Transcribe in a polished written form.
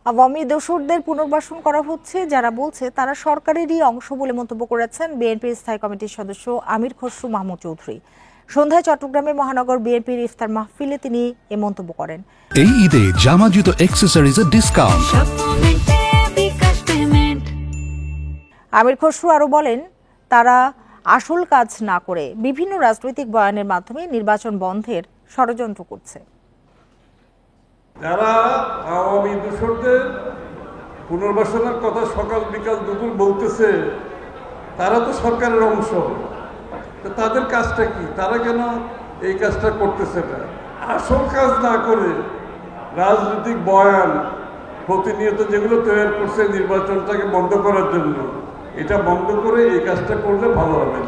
আওয়ামী দোসরদের পুনর্বাসন করা হচ্ছে, যারা বলছে তারা সরকারেরই অংশ বলে মন্তব্য করেছেন বিএনপির স্থায়ী কমিটির সদস্য আমির খসরু মাহমুদ চৌধুরী। সন্ধ্যায় চট্টগ্রামের মহানগর বিএনপির ইফতার মাহফিলে তিনি এ মন্তব্য করেন। এই ঈদে জামা জুতো অ্যাকসেসরিজের ডিসকাউন্ট। আমির খসরু আরো বলেন, তারা আসল কাজ না করে বিভিন্ন রাজনৈতিক বয়ানের মাধ্যমে নির্বাচন বন্ধের ষড়যন্ত্র করছে। যারা আওয়ামী দোসরদের পুনর্বাসনের কথা সকাল বিকাল দুপুর বলতেছে, তারা তো সরকারের অংশ। তাদের কাজটা কি? তারা কেন এই কাজটা করতেছে না? আসল কাজ না করে রাজনৈতিক বয়ান প্রতিনিয়ত যেগুলো তৈরি করছে নির্বাচনটাকে বন্ধ করার জন্য, এটা বন্ধ করে এই কাজটা করলে ভালো হবে।